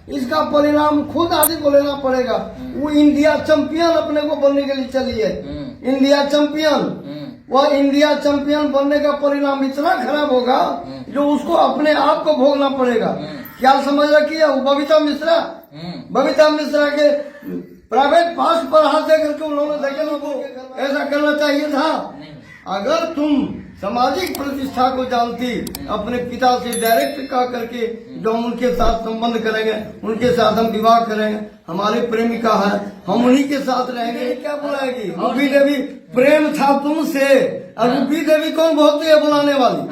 इसका परिणाम खुद आदि को लेना पड़ेगा। वो इंडिया चैंपियन अपने को बनने के लिए चली है, इंडिया चैंपियन। वह इंडिया चैंपियन बनने का परिणाम इतना खराब होगा जो उसको अपने आप को भोगना पड़ेगा। क्या समझ रखी है? वो बबीता मिश्रा के प्राइवेट पास पर हाथ दे करके उन्होंने देखे को ऐसा करना चाहिए था। अगर तुम सामाजिक प्रतिष्ठा को जानती, अपने पिता से डायरेक्ट कह करके जो हम उनके साथ संबंध करेंगे, उनके साथ हम विवाह करेंगे, हमारी प्रेमिका है, हम उन्हीं के साथ रहेंगे, क्या बुलाएगी? रूबी देवी, प्रेम था तुमसे। और रूबी देवी कौन बोलती है बुलाने वाली?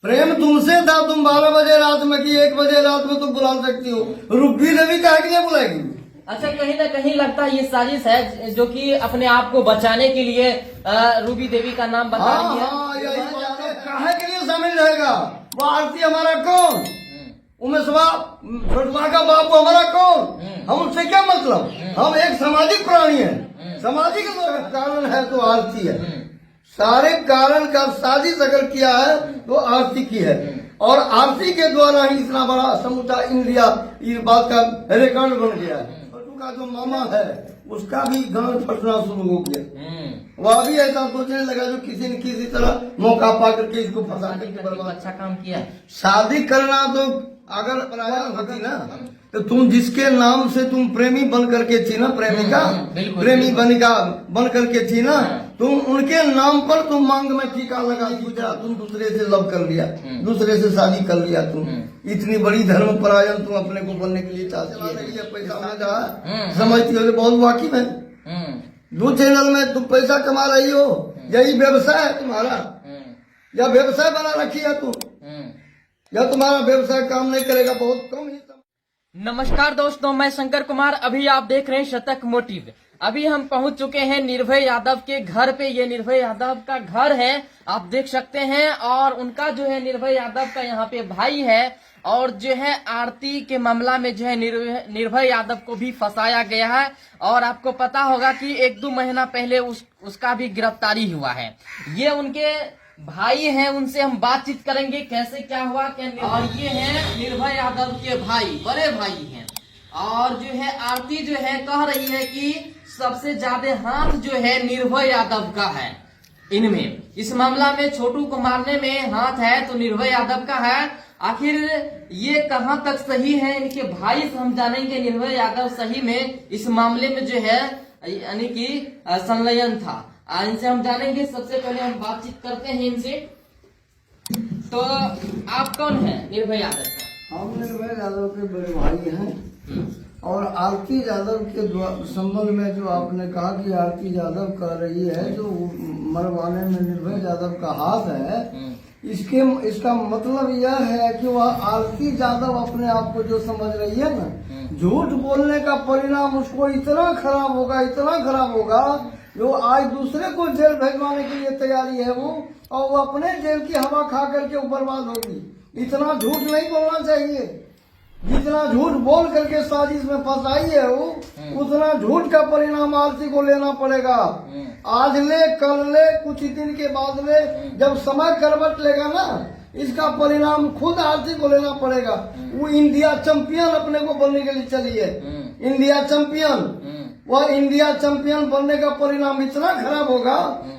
प्रेम तुमसे था, तुम 12 बजे रात में कि 1 बजे रात में तुम बुला सकती हो। रूबी देवी कहा कि नहीं बुलाएगी? अच्छा, कहीं ना कहीं लगता है ये साजिश है जो कि अपने आप को बचाने के लिए रूबी देवी का नाम बता रही है। यही बात है। काहे के लिए शामिल रहेगा? वो आरती हमारा कौन? उमेशवा छोटवा का बाप वो हमारा कौन? हम उससे क्या मतलब? हम एक सामाजिक प्राणी है, सामाजिक कारण है तो आरती है। सारे कारण का साजिश अगर किया है तो आरती की है, और आरती के द्वारा ही इतना बड़ा समूचा इंडिया इस बात का रिकॉर्ड बन गया है। का जो मामा है उसका भी गांव फटना शुरू हो गया। वह भी ऐसा सोचने लगा जो किसी न किसी तरह मौका पा करके इसको फंसा करके बर्बाद। अच्छा काम किया। शादी करना तो अगर होती ना तो तुम जिसके नाम से तुम प्रेमी बन करके थी ना, प्रेमिका प्रेमी बनिका बन करके थी ना, तुम उनके नाम पर तुम मांग में टीका लगा दिया, तुम दूसरे से लव कर लिया, दूसरे से शादी कर लिया। तुम इतनी बड़ी धर्म परायण तुम अपने को बनने के लिए चाहती है। पैसा में जहाँ समझती हो बहुत वाकिफ है। 2 चैनल में तुम पैसा कमा रही हो, यही व्यवसाय है तुम्हारा, या व्यवसाय बना रखी है तुम, या तुम्हारा व्यवसाय काम नहीं करेगा? बहुत कम ही। नमस्कार दोस्तों, मैं शंकर कुमार। अभी आप देख रहे हैं शतक मोटिव। अभी हम पहुंच चुके हैं निर्भय यादव के घर पे। ये निर्भय यादव का घर है, आप देख सकते हैं। और उनका जो है निर्भय यादव का यहाँ पे भाई है, और जो है आरती के मामला में जो है निर्भय यादव को भी फंसाया गया है। और आपको पता होगा कि 1-2 महीना पहले उसका भी गिरफ्तारी हुआ है। ये उनके भाई हैं, उनसे हम बातचीत करेंगे कैसे क्या हुआ क्या। और ये हैं निर्भय यादव के भाई, बड़े भाई हैं। और जो है आरती जो है कह रही है कि सबसे ज्यादा हाथ जो है निर्भय यादव का है इनमें। इस मामला में छोटू को मारने में हाथ है तो निर्भय यादव का है। आखिर ये कहां तक सही है? इनके भाई से हम जानेंगे निर्भय यादव सही में इस मामले में जो है यानी कि संलग्न था। इनसे हम जानेंगे। सबसे पहले हम बातचीत करते हैं इनसे। तो आप कौन है? निर्भय यादव का। हम निर्भय यादव के बड़े भाई हैं। और आरती यादव के संबंध में जो आपने कहा कि आरती यादव कह रही है जो मरवाने में निर्भय यादव का हाथ है, इसका मतलब यह है कि वह आरती यादव अपने आप को जो समझ रही है ना, झूठ बोलने का परिणाम उसको इतना खराब होगा, इतना खराब होगा जो आज दूसरे को जेल भेजवाने के लिए तैयारी है वो, और वो अपने जेल की हवा खा करके वो बर्बाद होगी। इतना झूठ नहीं बोलना चाहिए। जितना झूठ बोल करके साजिश में फंसाई है वो, उतना झूठ का परिणाम आरती को लेना पड़ेगा। आज ले, कल ले, कुछ दिन के बाद ले, जब समय करवट लेगा ना, इसका परिणाम खुद आरती को लेना पड़ेगा। वो इंडिया चैंपियन अपने को बनने के लिए चली है, इंडिया चैंपियन। वह इंडिया चैंपियन बनने का परिणाम इतना खराब होगा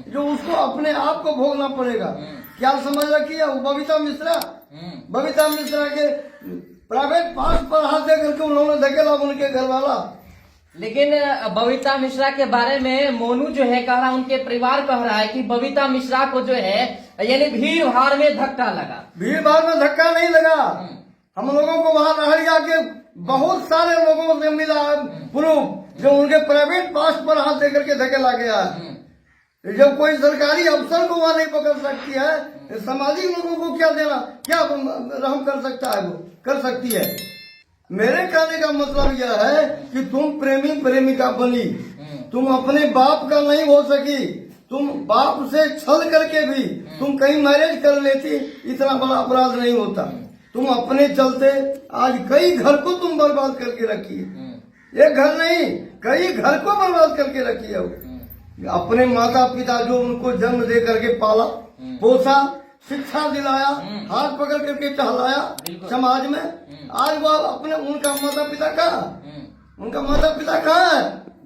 जो उसको अपने आप को भोगना पड़ेगा। क्या समझ रखी है? वो बबीता मिश्रा के प्राइवेट पास पर हाथ दे करके उन्होंने धकेला उनके घर वाला। लेकिन बबीता मिश्रा के बारे में मोनू जो है कह रहा, उनके परिवार कह रहा है कि बबीता मिश्रा को जो है यानी भीड़ भाड़ में धक्का लगा। भीड़ भाड़ में धक्का नहीं लगा। हम लोगों को वहां रहरिया के बहुत सारे लोगों से मिला प्रूफ जो उनके प्राइवेट पास पर हाथ दे करके धकेला गया है। जब कोई सरकारी अफसर को वहां नहीं पकड़ सकती है, सामाजिक लोगों को क्या देना, क्या रहम कर सकता है? वो कर सकती है। मेरे कहने का मतलब यह है कि तुम प्रेमी प्रेमिका बनी, तुम अपने बाप का नहीं हो सकी, तुम बाप से छल करके भी तुम कहीं मैरिज कर लेती, इतना बड़ा अपराध नहीं होता। तुम अपने चलते आज कई घर को तुम बर्बाद करके रखी है। एक घर नहीं, कई घर को बर्बाद करके रखी है। अपने माता पिता जो उनको जन्म दे करके पाला पोसा, शिक्षा दिलाया, हाथ पकड़ करके टहलाया बिल्कुल। समाज में। आज वो अपने उनका माता पिता कहाँ, उनका माता पिता कहाँ है?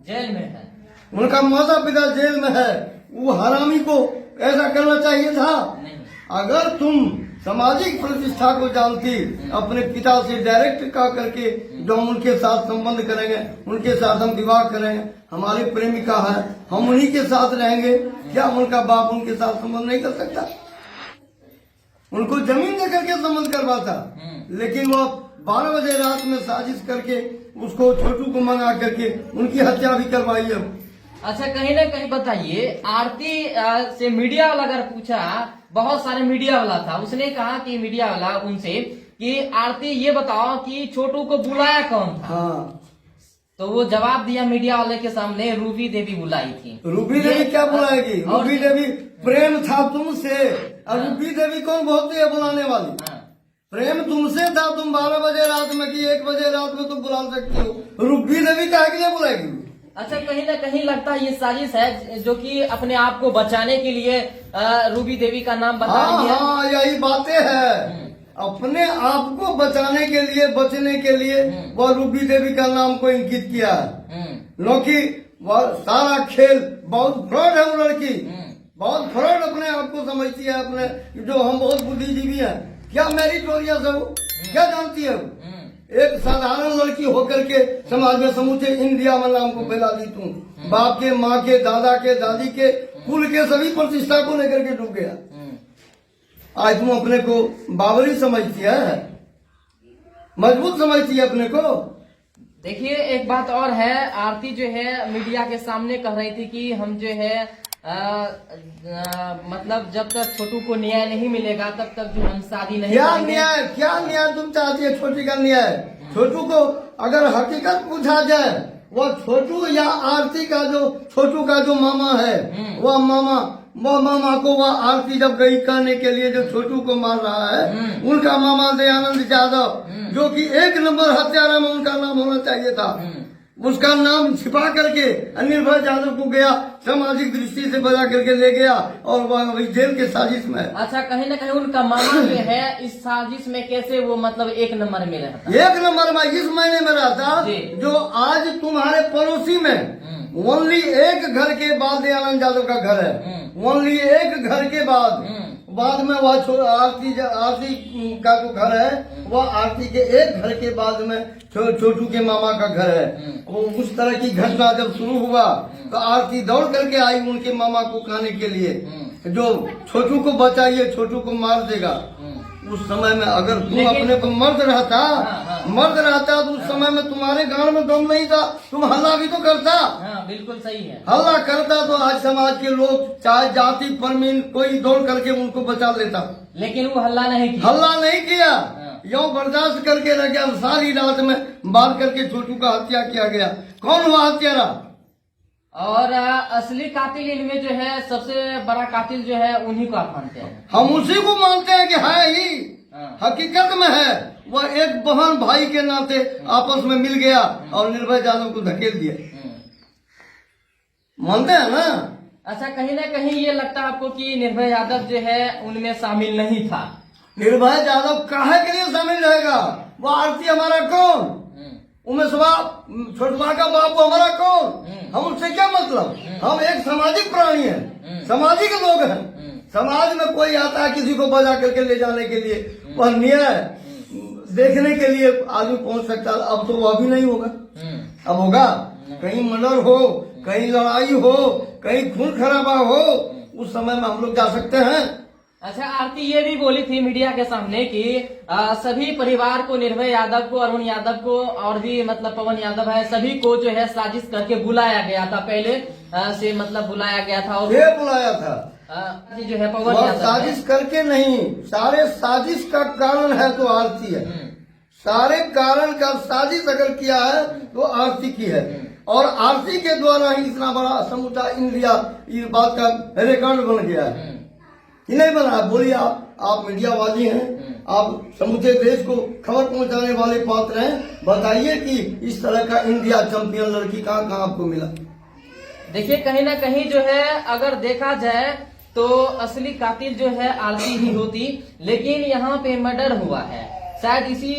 जेल में है। उनका माता पिता जेल में है। वो हरामी को ऐसा करना चाहिए था। नहीं। अगर तुम सामाजिक प्रतिष्ठा को जानती, अपने पिता से डायरेक्ट कहा करके जो हम उनके साथ संबंध करेंगे, उनके साथ हम विवाह करेंगे, हमारी प्रेमिका है, हम उन्हीं के साथ रहेंगे, क्या उनका बाप उनके साथ संबंध नहीं कर सकता? उनको जमीन दे करके संबंध करवाता। लेकिन वो 12 बजे रात में साजिश करके उसको छोटू को मंगा करके उनकी हत्या भी करवाई है। अच्छा, कहीं ना कहीं बताइए, आरती से मीडिया वाला अगर पूछा, बहुत सारे मीडिया वाला था, उसने कहा कि मीडिया वाला उनसे कि आरती ये बताओ कि छोटू को बुलाया कौन था? हाँ, तो वो जवाब दिया मीडिया वाले के सामने, रूबी देवी बुलाई थी। रूबी देवी क्या बुलाएगी? रूबी देवी प्रेम था तुमसे। और रूबी देवी कौन बोलती है बुलाने वाली? प्रेम तुमसे था। तुम 12 बजे रात में कि 1 बजे रात में तुम बुला सकती हो। रूबी देवी काहे के लिए बुलाएगी? अच्छा, कहीं ना कहीं लगता है ये साजिश है जो कि अपने आप को बचाने के लिए रूबी देवी का नाम बता रही है। हाँ, यही बातें है। अपने आप को बचाने के लिए, बचने के लिए वह रूबी देवी का नाम को इंकित किया है। क्योंकि वह सारा खेल बहुत फ्रॉड है। वो लड़की बहुत फ्रॉड अपने आप को समझती है। अपने जो हम बहुत बुद्धिजीवी हैं, क्या मेरिटोरियस है वो? क्या जानती है वो? एक साधारण लड़की होकर के समाज में समूचे इंडिया में नाम को फैला दी तुम। बाप के, माँ के, दादा के, दादी के, कुल के सभी प्रतिष्ठा को लेकर के डूब गया। आज तुम अपने को बाबरी समझती है, मजबूत समझती है अपने को। देखिए, एक बात और है, आरती जो है मीडिया के सामने कह रही थी कि हम जो है मतलब जब तक छोटू को न्याय नहीं मिलेगा तब तक जो हम शादी नहीं करेंगे। क्या न्याय तुम चाहती है? छोटी का न्याय? छोटू को अगर हकीकत पूछा जाए, वो छोटू या आरती का जो, छोटू का जो मामा है, वह मामा को वह आरती जब गई कहने के लिए जो छोटू को मार रहा है, उनका मामा दयानंद यादव, जो कि 1 नंबर हत्यारा में उनका नाम होना चाहिए था, उसका नाम छिपा करके निर्भय यादव को गया, सामाजिक दृष्टि से बजा करके ले गया और वह अभी जेल के साजिश में। अच्छा, कहीं ना कहीं उनका मामा जो है इस साजिश में कैसे वो मतलब 1 नंबर में रहता? 1 नंबर में इस महीने में रहता जो आज तुम्हारे पड़ोसी में ओनली एक घर के बाद दयानंद यादव का घर है। ओनली एक घर के बाद में वह आरती का जो घर है, वह आरती के एक घर के बाद में छोटू के मामा का घर है। वो उस तरह की घटना जब शुरू हुआ तो आरती दौड़ करके आई उनके मामा को कहने के लिए जो छोटू को बचाइए, छोटू को मार देगा। उस समय में अगर तुम अपने को मर्द रहता तो उस समय में तुम्हारे गांव में दम नहीं था, तुम हल्ला भी तो करता। बिल्कुल सही है। हल्ला करता तो आज समाज के लोग, चाहे जाति परमीन, कोई दौड़ करके उनको बचा लेता। लेकिन वो हल्ला नहीं किया। यो बर्दाश्त करके रह गया। सारी रात में मार करके छोटू का हत्या किया गया। कौन हुआ हत्यारा? और असली कातिल इनमें जो है, सबसे बड़ा कातिल जो है, उन्हीं को आप मानते हैं? हम उसी को मानते हैं कि है ही, हकीकत में है। वह एक बहन भाई के नाते आपस में मिल गया और निर्भय यादव को धकेल दिया। मानते हैं ना? अच्छा, कहीं ना कहीं ये लगता है आपको कि निर्भय यादव जो है उनमें शामिल नहीं था? निर्भय यादव काहे के लिए शामिल रहेगा? वो आरती हमारा कौन? उमेश छोटवा का बाप हमारा कौन? हम उससे क्या मतलब? हम एक सामाजिक प्राणी हैं, सामाजिक लोग हैं। समाज में कोई आता है किसी को बजा करके ले जाने के लिए, वह न्याय देखने के लिए आदमी पहुंच सकता है। अब तो वह भी नहीं होगा। अब होगा कहीं मर्डर हो, कहीं लड़ाई हो, कहीं खून खराबा हो, उस समय में हम लोग जा सकते हैं। अच्छा, आरती ये भी बोली थी मीडिया के सामने कि सभी परिवार को, निर्भय यादव को, अरुण यादव को और भी मतलब पवन यादव है, सभी को जो है साजिश करके बुलाया गया था। पहले से मतलब बुलाया गया था। और ये बुलाया था जो है पवन यादव साजिश करके नहीं, सारे साजिश का कारण है तो आरती है। सारे कारण का साजिश अगर किया है तो आरती की है। और आरती के द्वारा ही इतना बड़ा समूचा इंडिया इस बात का रिकॉर्ड बन गया है कि नहीं बना? बोलिए, आप मीडिया वाली हैं, आप समूचे देश को खबर पहुंचाने वाले पात्र हैं। बताइए कि इस तरह का इंडिया चैंपियन लड़की कहाँ आपको मिला? देखिए, कहीं ना कहीं जो है अगर देखा जाए तो असली कातिल जो है आरती ही होती, लेकिन यहाँ पे मर्डर हुआ है। शायद इसी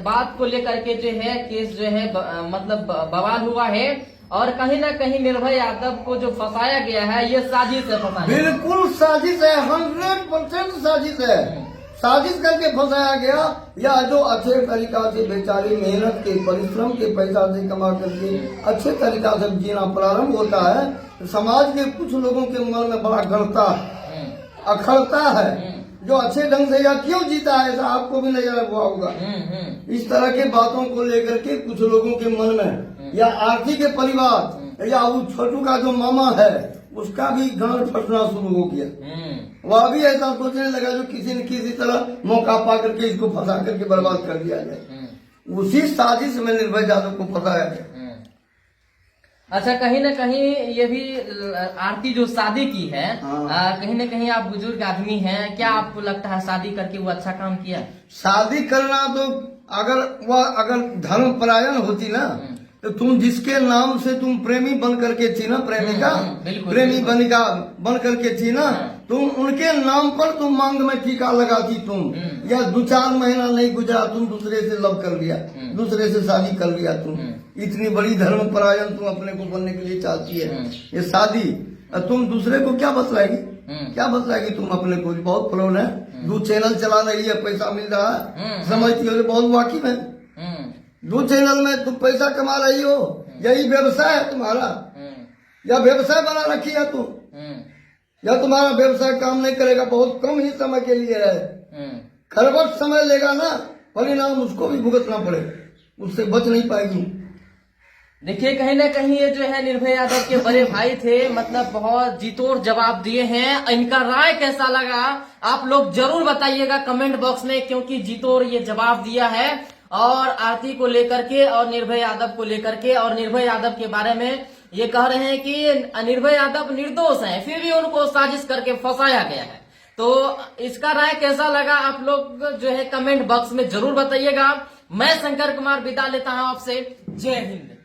बात को लेकर के जो है केस जो है मतलब बवाल हुआ है, और कहीं ना कहीं निर्भय यादव को जो फंसाया गया है ये साजिश है। फंसाया बिल्कुल साजिश है, 100% साजिश है। साजिश करके फंसाया गया, या जो अच्छे तरीका से बेचारे मेहनत के परिश्रम के पैसा से कमा करके अच्छे तरीका से जीना प्रारंभ होता है, समाज के कुछ लोगों के मन में बड़ा गड़ता है, अखड़ता है, जो अच्छे ढंग से या क्यों जीता है, ऐसा आपको भी नजर हुआ होगा। इस तरह के बातों को लेकर के कुछ लोगों के मन में, या आरती के परिवार या वो छोटू का जो मामा है उसका भी गांड फटना शुरू हो गया। वह भी ऐसा सोचने लगा जो किसी न किसी तरह मौका पा करके इसको फंसा करके बर्बाद कर दिया जाए। उसी साजिश में निर्भय यादव को फंसाया गया। अच्छा, कहीं ना कहीं ये भी आरती जो शादी की है, कहीं ना कहीं आप बुजुर्ग आदमी हैं, क्या आपको लगता है शादी करके वो अच्छा काम किया? शादी करना तो अगर धर्म परायण होती ना, तो तुम जिसके नाम से तुम प्रेमी बन करके थी ना, प्रेमिका प्रेमी बनिका बन करके थी ना, तुम उनके नाम पर तुम मांग में टीका लगाती तुम, या 2-4 महीना नहीं गुजरा तुम दूसरे से लव कर लिया, दूसरे से शादी कर लिया तुम। इतनी बड़ी धर्म परायण तुम अपने को बनने के लिए चाहती है। ये शादी तुम दूसरे को क्या बतलाएगी, क्या बतलाएगी तुम अपने को? बहुत फ्रॉड है, 2 चैनल चला रही है, पैसा मिल रहा है, समझती हो, बहुत वाकिफ है। 2 चैनल में तुम पैसा कमा रही हो, यही व्यवसाय है तुम्हारा, या व्यवसाय बना रखी है तुम, या तुम्हारा व्यवसाय काम नहीं करेगा, बहुत कम ही समय के लिए है, खरबस समय लेगा ना, परिणाम उसको भी भुगतना पड़े, उससे बच नहीं पाएगी। देखिए, कहीं ना कहीं ये जो है निर्भय यादव के बड़े भाई थे, मतलब बहुत जीतोड़ जवाब दिए हैं। इनका राय कैसा लगा आप लोग जरूर बताइएगा कमेंट बॉक्स में, क्योंकि जीतोड़ ये जवाब दिया है, और आरती को लेकर के और निर्भय यादव को लेकर के, और निर्भय यादव के बारे में ये कह रहे हैं कि निर्भय यादव निर्दोष हैं, फिर भी उनको साजिश करके फंसाया गया है। तो इसका राय कैसा लगा आप लोग जो है कमेंट बॉक्स में जरूर बताइएगा। मैं शंकर कुमार विदा लेता हूं आपसे। जय हिंद।